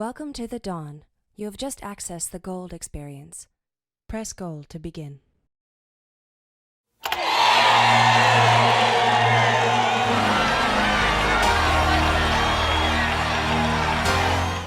Welcome to the Dawn. You have just accessed the Gold experience. Press Gold to begin.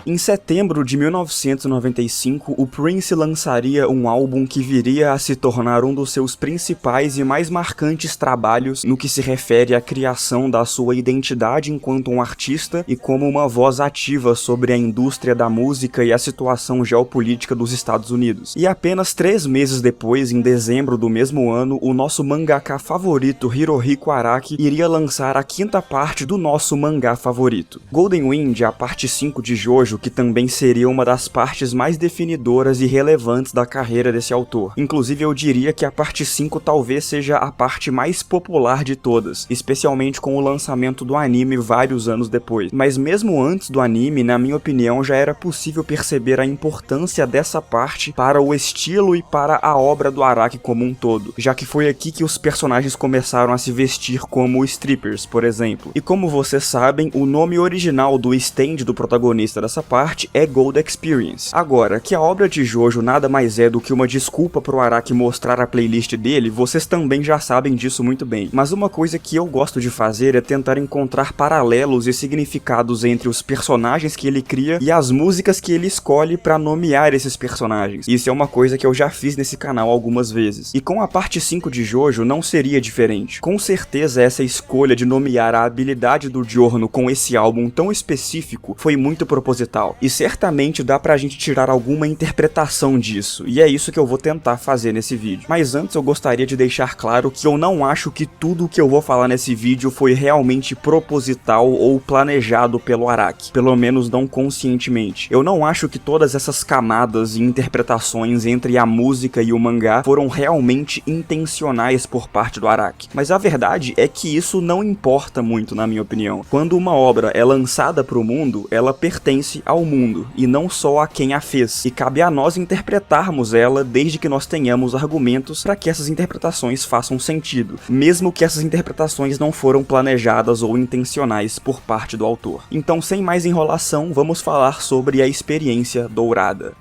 Em setembro de 1995, o Prince lançaria um álbum que viria a se tornar um dos seus principais e mais marcantes trabalhos no que se refere à criação da sua identidade enquanto um artista e como uma voz ativa sobre a indústria da música e a situação geopolítica dos Estados Unidos. E apenas 3 meses depois, em dezembro do mesmo ano, o nosso mangaka favorito Hirohiko Araki iria lançar a 5ª parte do nosso mangá favorito. Golden Wind, a parte 5 de Jojo, que também seria uma das partes mais definidoras e relevantes da carreira desse autor. Inclusive eu diria que a parte 5 talvez seja a parte mais popular de todas, especialmente com o lançamento do anime vários anos depois. Mas mesmo antes do anime, na minha opinião, já era possível perceber a importância dessa parte para o estilo e para a obra do Araki como um todo, já que foi aqui que os personagens começaram a se vestir como strippers, por exemplo. E como vocês sabem, o nome original do stand do protagonista dessa parte é Gold Experience. Agora, que a obra de Jojo nada mais é do que uma desculpa pro Araki mostrar a playlist dele, vocês também já sabem disso muito bem. Mas uma coisa que eu gosto de fazer é tentar encontrar paralelos e significados entre os personagens que ele cria e as músicas que ele escolhe pra nomear esses personagens. Isso é uma coisa que eu já fiz nesse canal algumas vezes. E com a parte 5 de Jojo não seria diferente. Com certeza essa escolha de nomear a habilidade do Giorno com esse álbum tão específico foi muito proposital. E certamente dá pra gente tirar alguma interpretação disso, e é isso que eu vou tentar fazer nesse vídeo. Mas antes eu gostaria de deixar claro que eu não acho que tudo o que eu vou falar nesse vídeo foi realmente proposital ou planejado pelo Araki, pelo menos não conscientemente. Eu não acho que todas essas camadas e interpretações entre a música e o mangá foram realmente intencionais por parte do Araki. Mas a verdade é que isso não importa muito, na minha opinião. Quando uma obra é lançada pro mundo, ela pertence ao mundo, e não só a quem a fez, e cabe a nós interpretarmos ela desde que nós tenhamos argumentos para que essas interpretações façam sentido, mesmo que essas interpretações não foram planejadas ou intencionais por parte do autor. Então, sem mais enrolação, vamos falar sobre a experiência dourada.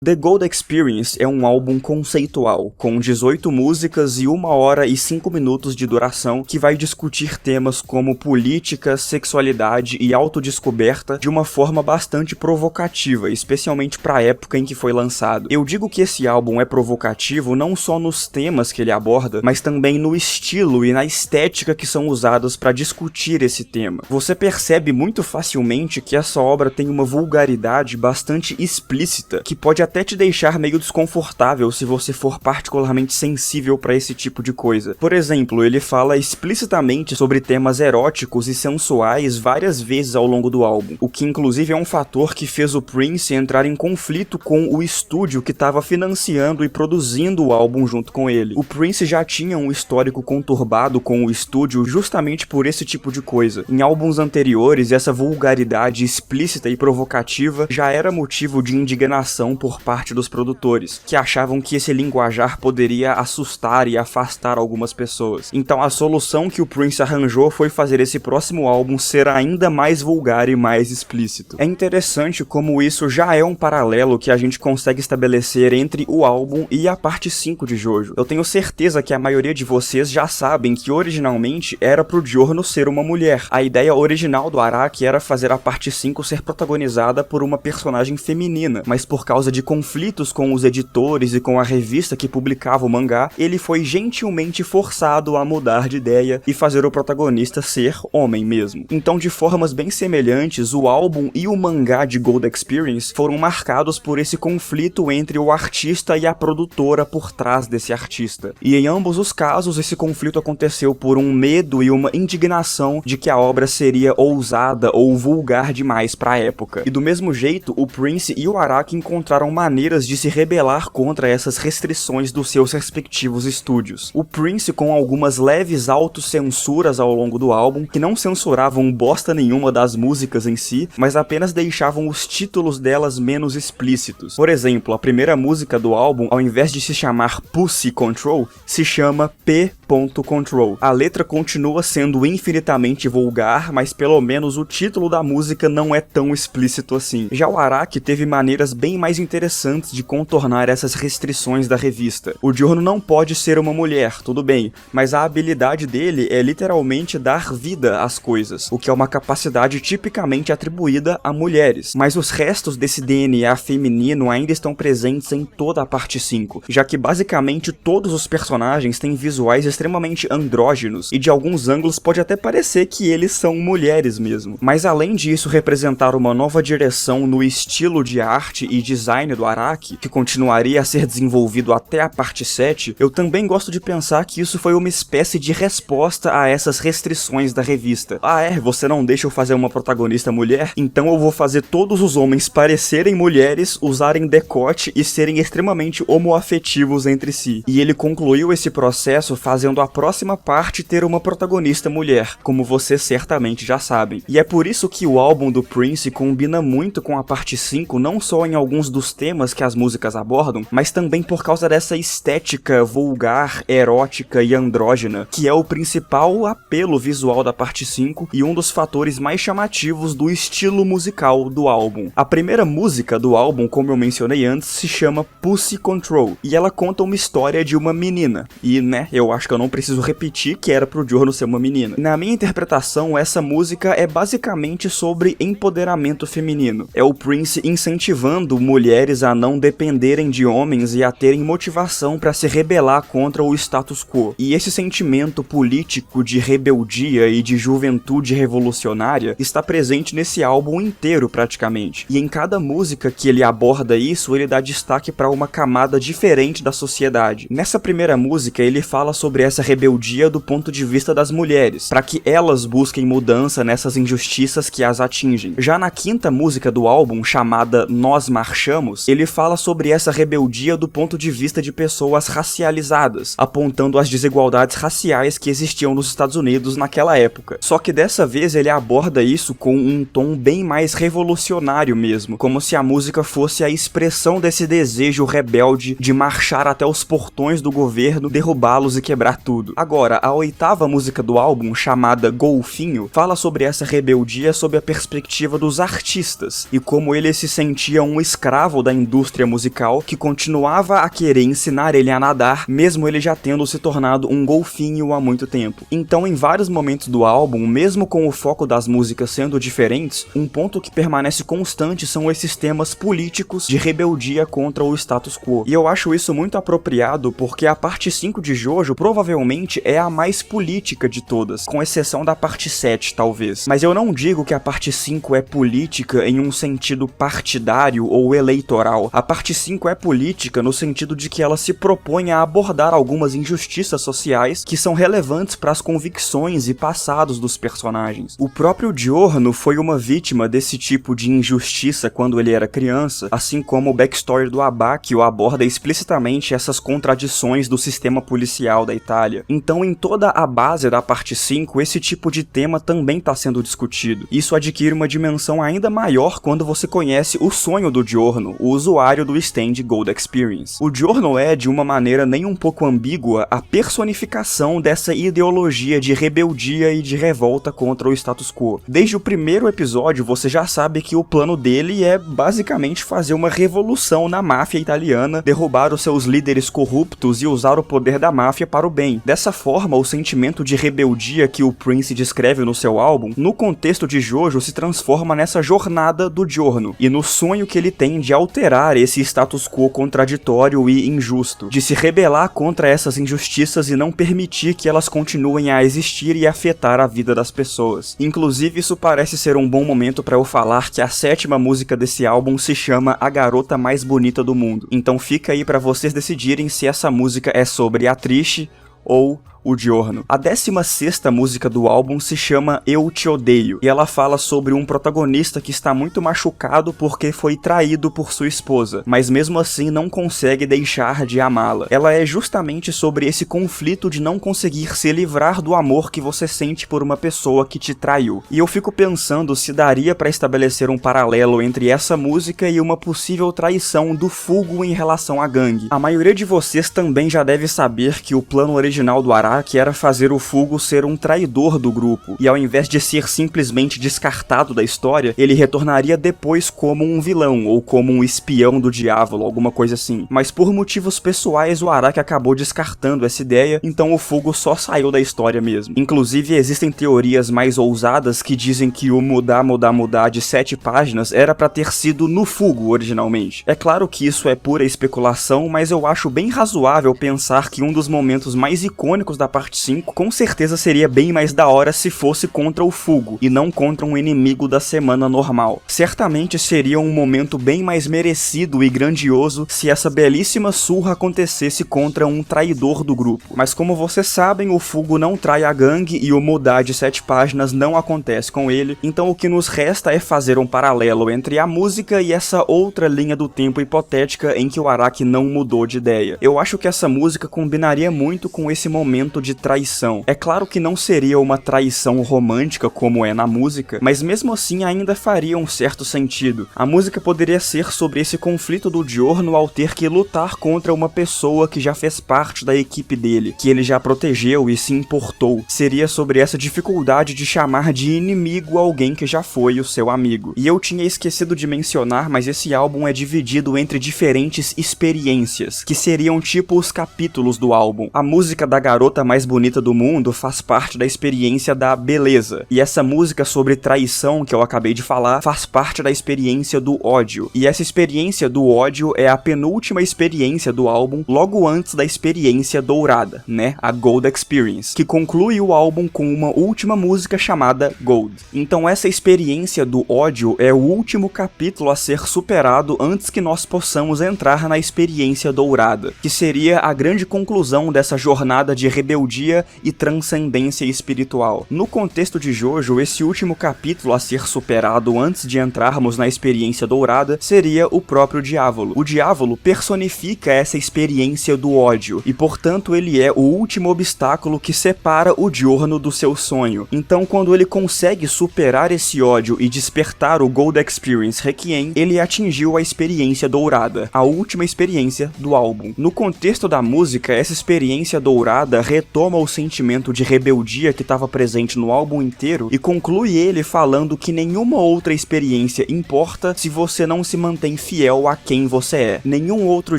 The Gold Experience é um álbum conceitual, com 18 músicas e 1 hora e 5 minutos de duração, que vai discutir temas como política, sexualidade e autodescoberta de uma forma bastante provocativa, especialmente para a época em que foi lançado. Eu digo que esse álbum é provocativo não só nos temas que ele aborda, mas também no estilo e na estética que são usados para discutir esse tema. Você percebe muito facilmente que essa obra tem uma vulgaridade bastante explícita, que pode até te deixar meio desconfortável se você for particularmente sensível para esse tipo de coisa. Por exemplo, ele fala explicitamente sobre temas eróticos e sensuais várias vezes ao longo do álbum, o que inclusive é um fator que fez o Prince entrar em conflito com o estúdio que estava financiando e produzindo o álbum junto com ele. O Prince já tinha um histórico conturbado com o estúdio justamente por esse tipo de coisa. Em álbuns anteriores, essa vulgaridade explícita e provocativa já era motivo de indignação por parte dos produtores, que achavam que esse linguajar poderia assustar e afastar algumas pessoas. Então a solução que o Prince arranjou foi fazer esse próximo álbum ser ainda mais vulgar e mais explícito. É interessante como isso já é um paralelo que a gente consegue estabelecer entre o álbum e a parte 5 de Jojo. Eu tenho certeza que a maioria de vocês já sabem que originalmente era pro Giorno ser uma mulher. A ideia original do Araki era fazer a parte 5 ser protagonizada por uma personagem feminina, mas por causa de conflitos com os editores e com a revista que publicava o mangá, ele foi gentilmente forçado a mudar de ideia e fazer o protagonista ser homem mesmo. Então, de formas bem semelhantes, o álbum e o mangá de Gold Experience foram marcados por esse conflito entre o artista e a produtora por trás desse artista. E em ambos os casos, esse conflito aconteceu por um medo e uma indignação de que a obra seria ousada ou vulgar demais para a época. E do mesmo jeito, o Prince e o Araki encontraram maneiras de se rebelar contra essas restrições dos seus respectivos estúdios. O Prince com algumas leves autocensuras ao longo do álbum, que não censuravam bosta nenhuma das músicas em si, mas apenas deixavam os títulos delas menos explícitos. Por exemplo, a primeira música do álbum, ao invés de se chamar Pussy Control, se chama P. Pussy.Control. A letra continua sendo infinitamente vulgar, mas pelo menos o título da música não é tão explícito assim. Já o Araki teve maneiras bem mais interessantes de contornar essas restrições da revista. O Giorno não pode ser uma mulher, tudo bem, mas a habilidade dele é literalmente dar vida às coisas, o que é uma capacidade tipicamente atribuída a mulheres. Mas os restos desse DNA feminino ainda estão presentes em toda a parte 5, já que basicamente todos os personagens têm visuais extremamente andrógenos, e de alguns ângulos pode até parecer que eles são mulheres mesmo. Mas além disso representar uma nova direção no estilo de arte e design do Araki, que continuaria a ser desenvolvido até a parte 7, eu também gosto de pensar que isso foi uma espécie de resposta a essas restrições da revista. Você não deixa eu fazer uma protagonista mulher? Então eu vou fazer todos os homens parecerem mulheres, usarem decote e serem extremamente homoafetivos entre si. E ele concluiu esse processo fazendo a próxima parte ter uma protagonista mulher, como vocês certamente já sabem. E é por isso que o álbum do Prince combina muito com a parte 5, não só em alguns dos temas que as músicas abordam, mas também por causa dessa estética vulgar, erótica e andrógena, que é o principal apelo visual da parte 5 e um dos fatores mais chamativos do estilo musical do álbum. A primeira música do álbum, como eu mencionei antes, se chama Pussy Control, e ela conta uma história de uma menina, e eu acho que eu não preciso repetir que era pro Giorno ser uma menina. Na minha interpretação, essa música é basicamente sobre empoderamento feminino. É o Prince incentivando mulheres a não dependerem de homens e a terem motivação para se rebelar contra o status quo. E esse sentimento político de rebeldia e de juventude revolucionária está presente nesse álbum inteiro praticamente. E em cada música que ele aborda isso, ele dá destaque para uma camada diferente da sociedade. Nessa primeira música, ele fala sobre essa rebeldia do ponto de vista das mulheres, para que elas busquem mudança nessas injustiças que as atingem. Já na quinta música do álbum, chamada Nós Marchamos, ele fala sobre essa rebeldia do ponto de vista de pessoas racializadas, apontando as desigualdades raciais que existiam nos Estados Unidos naquela época. Só que dessa vez ele aborda isso com um tom bem mais revolucionário mesmo, como se a música fosse a expressão desse desejo rebelde de marchar até os portões do governo, derrubá-los e quebrar tudo. Agora, a oitava música do álbum, chamada Golfinho, fala sobre essa rebeldia sob a perspectiva dos artistas, e como ele se sentia um escravo da indústria musical que continuava a querer ensinar ele a nadar, mesmo ele já tendo se tornado um golfinho há muito tempo. Então, em vários momentos do álbum, mesmo com o foco das músicas sendo diferentes, um ponto que permanece constante são esses temas políticos de rebeldia contra o status quo. E eu acho isso muito apropriado porque a parte 5 de Jojo provavelmente é a mais política de todas, com exceção da parte 7, talvez. Mas eu não digo que a parte 5 é política em um sentido partidário ou eleitoral. A parte 5 é política no sentido de que ela se propõe a abordar algumas injustiças sociais que são relevantes para as convicções e passados dos personagens. O próprio Giorno foi uma vítima desse tipo de injustiça quando ele era criança, assim como o backstory do Abakio aborda explicitamente essas contradições do sistema policial da Itália. Então, em toda a base da parte 5, esse tipo de tema também está sendo discutido. Isso adquire uma dimensão ainda maior quando você conhece o sonho do Giorno, o usuário do stand Gold Experience. O Giorno é, de uma maneira nem um pouco ambígua, a personificação dessa ideologia de rebeldia e de revolta contra o status quo. Desde o primeiro episódio, você já sabe que o plano dele é basicamente fazer uma revolução na máfia italiana, derrubar os seus líderes corruptos e usar o poder da máfia para o bem. Dessa forma, o sentimento de rebeldia que o Prince descreve no seu álbum, no contexto de Jojo, se transforma nessa jornada do Giorno, e no sonho que ele tem de alterar esse status quo contraditório e injusto, de se rebelar contra essas injustiças e não permitir que elas continuem a existir e afetar a vida das pessoas. Inclusive, isso parece ser um bom momento para eu falar que a sétima música desse álbum se chama A Garota Mais Bonita do Mundo. Então fica aí para vocês decidirem se essa música é sobre a Trish ou o Giorno. A 16ª música do álbum se chama Eu Te Odeio, e ela fala sobre um protagonista que está muito machucado porque foi traído por sua esposa, mas mesmo assim não consegue deixar de amá-la. Ela é justamente sobre esse conflito de não conseguir se livrar do amor que você sente por uma pessoa que te traiu. E eu fico pensando se daria para estabelecer um paralelo entre essa música e uma possível traição do Fugo em relação à gangue. A maioria de vocês também já deve saber que o plano original do Araki Araki era fazer o Fugo ser um traidor do grupo, e ao invés de ser simplesmente descartado da história, ele retornaria depois como um vilão, ou como um espião do diabo, alguma coisa assim. Mas por motivos pessoais, o Araki acabou descartando essa ideia, então o Fugo só saiu da história mesmo. Inclusive, existem teorias mais ousadas que dizem que o mudar de 7 páginas era pra ter sido no Fugo originalmente. É claro que isso é pura especulação, mas eu acho bem razoável pensar que um dos momentos mais icônicos da parte 5 com certeza seria bem mais da hora se fosse contra o Fugo, e não contra um inimigo da semana normal. Certamente seria um momento bem mais merecido e grandioso se essa belíssima surra acontecesse contra um traidor do grupo. Mas como vocês sabem, o Fugo não trai a gangue e o mudar de 7 páginas não acontece com ele, então o que nos resta é fazer um paralelo entre a música e essa outra linha do tempo hipotética em que o Araki não mudou de ideia. Eu acho que essa música combinaria muito com esse momento de traição. É claro que não seria uma traição romântica como é na música, mas mesmo assim ainda faria um certo sentido. A música poderia ser sobre esse conflito do Giorno ao ter que lutar contra uma pessoa que já fez parte da equipe dele, que ele já protegeu e se importou. Seria sobre essa dificuldade de chamar de inimigo alguém que já foi o seu amigo. E eu tinha esquecido de mencionar, mas esse álbum é dividido entre diferentes experiências, que seriam tipo os capítulos do álbum. A música da garota mais bonita do mundo faz parte da experiência da beleza, e essa música sobre traição que eu acabei de falar faz parte da experiência do ódio. E essa experiência do ódio é a penúltima experiência do álbum, logo antes da experiência dourada, né? A Gold Experience, que conclui o álbum com uma última música chamada Gold. Então essa experiência do ódio é o último capítulo a ser superado antes que nós possamos entrar na experiência dourada, que seria a grande conclusão dessa jornada de rebeldia e transcendência espiritual. No contexto de Jojo, esse último capítulo a ser superado antes de entrarmos na experiência dourada seria o próprio Diávolo. O Diávolo personifica essa experiência do ódio, e portanto ele é o último obstáculo que separa o Giorno do seu sonho. Então quando ele consegue superar esse ódio e despertar o Gold Experience Requiem, ele atingiu a experiência dourada, a última experiência do álbum. No contexto da música, essa experiência dourada retoma o sentimento de rebeldia que estava presente no álbum inteiro e conclui ele falando que nenhuma outra experiência importa se você não se mantém fiel a quem você é. Nenhum outro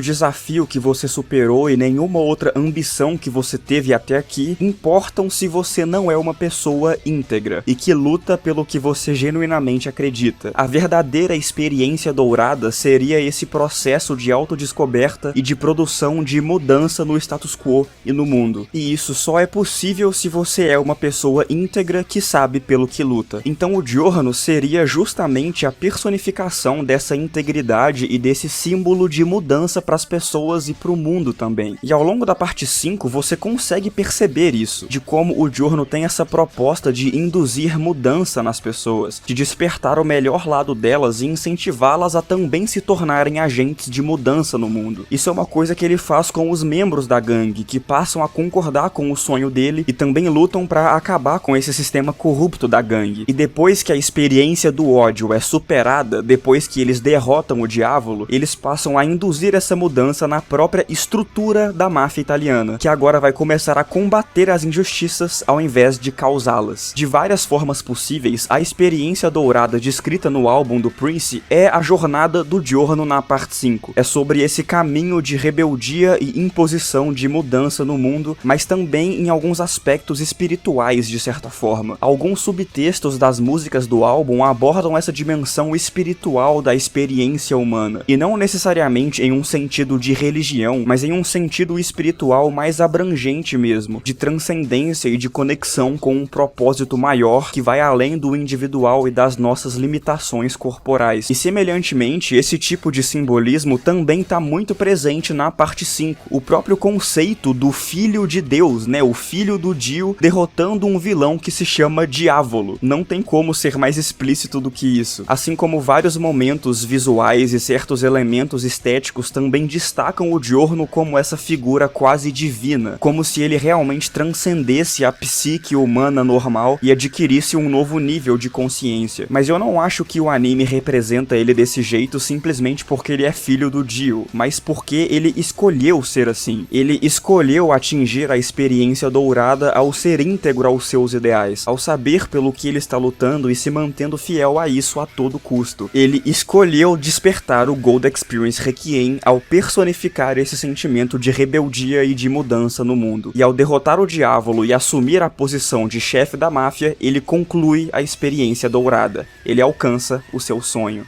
desafio que você superou e nenhuma outra ambição que você teve até aqui importam se você não é uma pessoa íntegra e que luta pelo que você genuinamente acredita. A verdadeira experiência dourada seria esse processo de autodescoberta e de produção de mudança no status quo e no mundo. E isso só é possível se você é uma pessoa íntegra que sabe pelo que luta. Então o Giorno seria justamente a personificação dessa integridade e desse símbolo de mudança para as pessoas e para o mundo também. E ao longo da parte 5 você consegue perceber isso, de como o Giorno tem essa proposta de induzir mudança nas pessoas, de despertar o melhor lado delas e incentivá-las a também se tornarem agentes de mudança no mundo. Isso é uma coisa que ele faz com os membros da gangue, que passam a concordar com o sonho dele e também lutam para acabar com esse sistema corrupto da gangue. E depois que a experiência do ódio é superada, depois que eles derrotam o Diávolo, eles passam a induzir essa mudança na própria estrutura da máfia italiana, que agora vai começar a combater as injustiças ao invés de causá-las. De várias formas possíveis, a experiência dourada descrita no álbum do Prince é a jornada do Giorno na parte 5. É sobre esse caminho de rebeldia e imposição de mudança no mundo, mas também em alguns aspectos espirituais de certa forma. Alguns subtextos das músicas do álbum abordam essa dimensão espiritual da experiência humana, e não necessariamente em um sentido de religião, mas em um sentido espiritual mais abrangente mesmo, de transcendência e de conexão com um propósito maior que vai além do individual e das nossas limitações corporais. E semelhantemente, esse tipo de simbolismo também está muito presente na parte 5. O próprio conceito do filho de Deus, né, o filho do Dio derrotando um vilão que se chama Diávolo. Não tem como ser mais explícito do que isso. Assim como vários momentos visuais e certos elementos estéticos também destacam o Giorno como essa figura quase divina, como se ele realmente transcendesse a psique humana normal e adquirisse um novo nível de consciência. Mas eu não acho que o anime representa ele desse jeito simplesmente porque ele é filho do Dio, mas porque ele escolheu ser assim. Ele escolheu atingir a experiência dourada ao ser íntegro aos seus ideais, ao saber pelo que ele está lutando e se mantendo fiel a isso a todo custo. Ele escolheu despertar o Gold Experience Requiem ao personificar esse sentimento de rebeldia e de mudança no mundo. E ao derrotar o Diávolo e assumir a posição de chefe da máfia, ele conclui a experiência dourada. Ele alcança o seu sonho.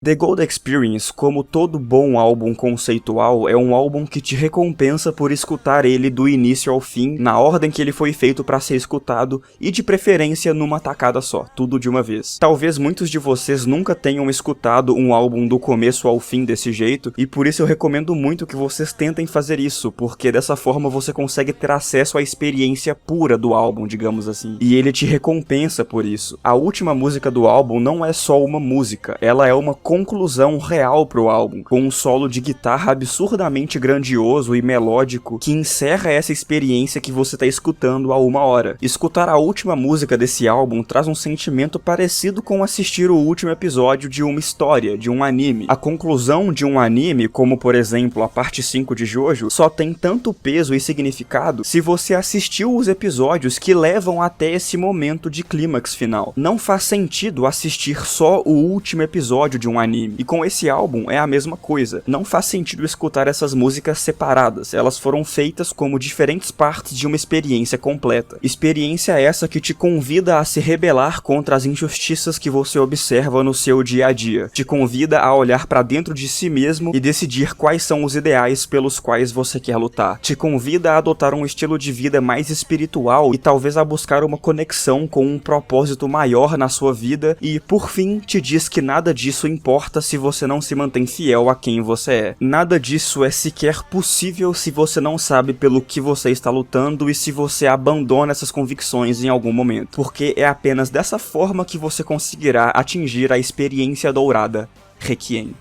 The Gold Experience, como todo bom álbum conceitual, é um álbum que te recompensa por escutar ele do início ao fim, na ordem que ele foi feito para ser escutado e de preferência numa tacada só, tudo de uma vez. Talvez muitos de vocês nunca tenham escutado um álbum do começo ao fim desse jeito, e por isso eu recomendo muito que vocês tentem fazer isso, porque dessa forma você consegue ter acesso à experiência pura do álbum, digamos assim. E ele te recompensa por isso. A última música do álbum não é só uma música, ela é uma conclusão real pro álbum, com um solo de guitarra absurdamente grandioso e melódico que encerra essa experiência que você tá escutando há 1 hora. Escutar a última música desse álbum traz um sentimento parecido com assistir o último episódio de uma história, de um anime. A conclusão de um anime, como por exemplo a parte 5 de Jojo, só tem tanto peso e significado se você assistiu os episódios que levam até esse momento de clímax final. Não faz sentido assistir só o último episódio de um anime. E com esse álbum é a mesma coisa. Não faz sentido escutar essas músicas separadas. Elas foram feitas como diferentes partes de uma experiência completa. Experiência essa que te convida a se rebelar contra as injustiças que você observa no seu dia a dia. Te convida a olhar para dentro de si mesmo e decidir quais são os ideais pelos quais você quer lutar. Te convida a adotar um estilo de vida mais espiritual e talvez a buscar uma conexão com um propósito maior na sua vida e, por fim, te diz que nada disso importa se você não se mantém fiel a quem você é. Nada disso é sequer possível se você não sabe pelo que você está lutando e se você abandona essas convicções em algum momento. Porque é apenas dessa forma que você conseguirá atingir a experiência dourada Requiem.